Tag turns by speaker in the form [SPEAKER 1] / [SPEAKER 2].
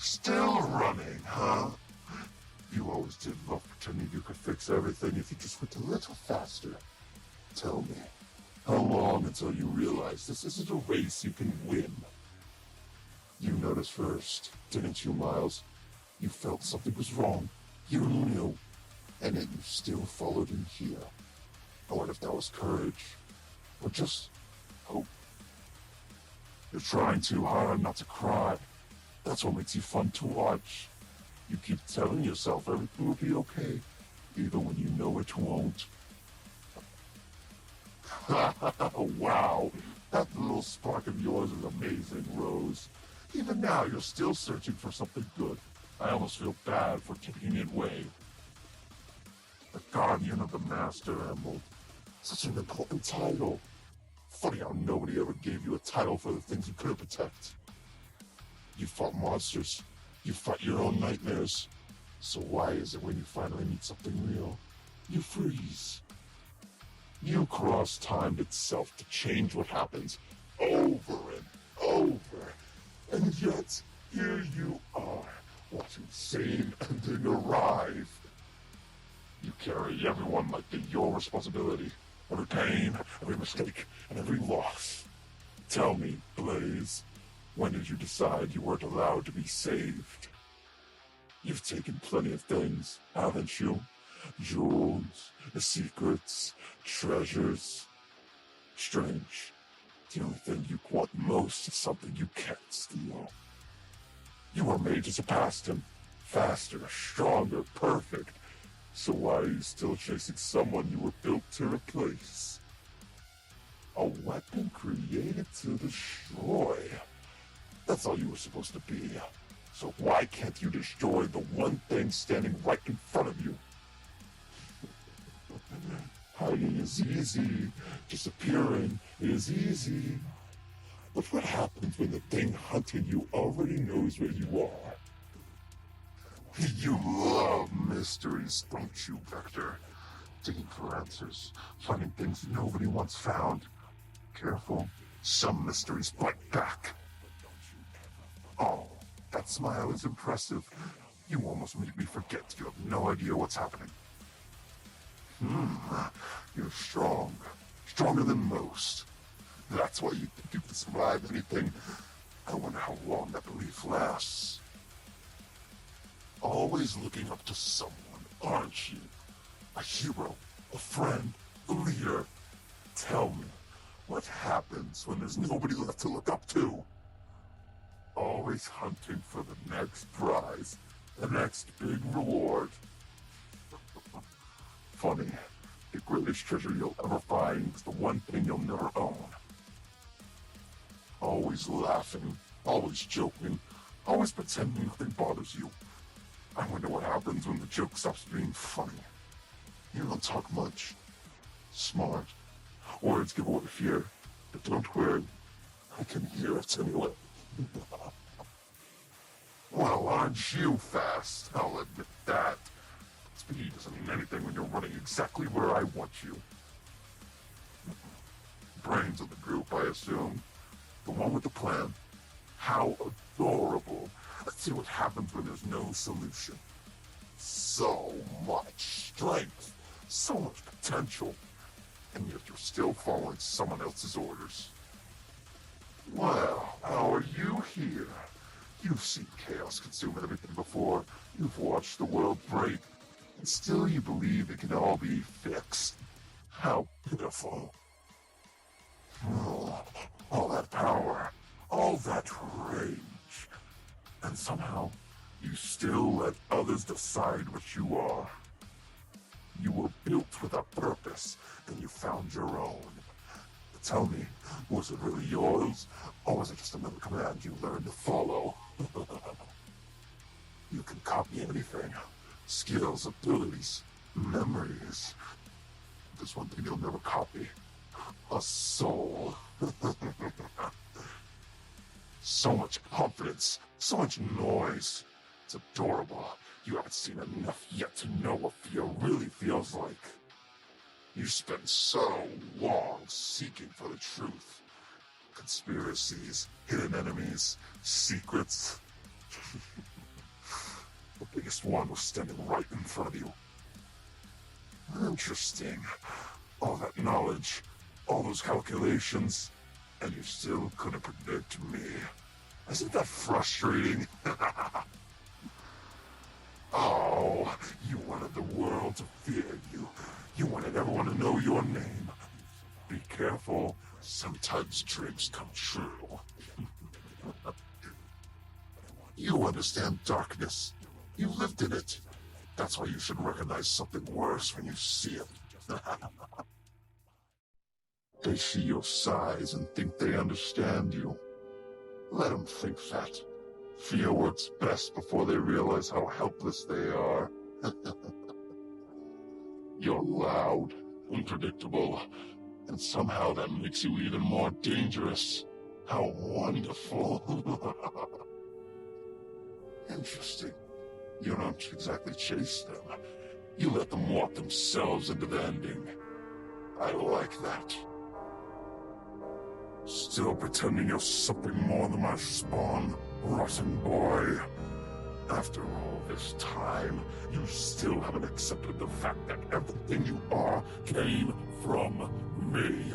[SPEAKER 1] Still running, huh? You always did love pretending you could fix everything if you just went a little faster. Tell me, how long until you realize this isn't a race you can win? You noticed first, didn't you, Miles? You felt something was wrong. You knew. And yet you still followed him here. I wonder if that was courage. Or just hope. You're trying too hard not to cry. That's what makes you fun to watch. You keep telling yourself everything will be okay, even when you know it won't. Wow, that little spark of yours is amazing, Rose. Even now, you're still searching for something good. I almost feel bad for keeping it away. The Guardian of the Master Emerald. Such an important title. Funny how nobody ever gave you a title for the things you couldn't protect. You fought monsters. You fought your own nightmares. So why is it when you finally meet something real, you freeze? You cross time itself to change what happens over and over. And yet, here you are, watching the same ending arrive. You carry everyone like they're your responsibility. Every pain, every mistake, and every loss. Tell me, Blaze, when did you decide you weren't allowed to be saved? You've taken plenty of things, haven't you? Jewels, secrets, treasures. Strange. The only thing you want most is something you can't steal. You were made to surpass him. Faster, stronger, perfect. So why are you still chasing someone you were built to replace? A weapon created to destroy. That's all you were supposed to be. So why can't you destroy the one thing standing right in front of you? Hiding is easy. Disappearing is easy. But what happens when the thing hunting you already knows where you are? You love mysteries, don't you, Vector? Digging for answers, finding things nobody wants found. Careful, some mysteries bite back. Oh, that smile is impressive. You almost make me forget you have no idea what's happening. You're strong. Stronger than most. That's why you think you can survive anything. I wonder how long that belief lasts. Always looking up to someone, aren't you? A hero, a friend, a leader. Tell me, what happens when there's nobody left to look up to? Always hunting for the next prize, the next big reward. Funny, the greatest treasure you'll ever find is the one thing you'll never own. Always laughing, always joking, always pretending nothing bothers you. I wonder what happens when the joke stops being funny. You don't talk much. Smart. Words give away fear, but don't worry. I can hear it anyway. Well, aren't you fast? I'll admit that. Speed doesn't mean anything when you're running exactly where I want you. Brains of the group, I assume. The one with the plan. How adorable. Let's see what happens when there's no solution. So much strength, so much potential, and yet you're still following someone else's orders. Well, how are you here? You've seen chaos consume everything before. You've watched the world break, and still you believe it can all be fixed. How pitiful. All that power, all that rage. And somehow, you still let others decide what you are. You were built with a purpose, and you found your own. But tell me, was it really yours, or was it just another command you learned to follow? You can copy anything. Skills, abilities, memories. There's one thing you'll never copy. A soul. So much confidence, so much noise. It's adorable. You haven't seen enough yet to know what fear really feels like. You spent so long seeking for the truth. Conspiracies, hidden enemies, secrets. The biggest one was standing right in front of you. Interesting. All that knowledge, all those calculations, and you still couldn't predict me. Isn't that frustrating? Oh, you wanted the world to fear you. You wanted everyone to know your name. Be careful, sometimes dreams come true. You understand darkness. You lived in it. That's why you should recognize something worse when you see it. They see your size and think they understand you. Let them think that. Fear works best before they realize how helpless they are. You're loud, unpredictable, and somehow that makes you even more dangerous. How wonderful. Interesting. You don't exactly chase them. You let them walk themselves into the ending. I like that. Still pretending you're something more than my spawn, rotten boy. After all this time, you still haven't accepted the fact that everything you are came from me.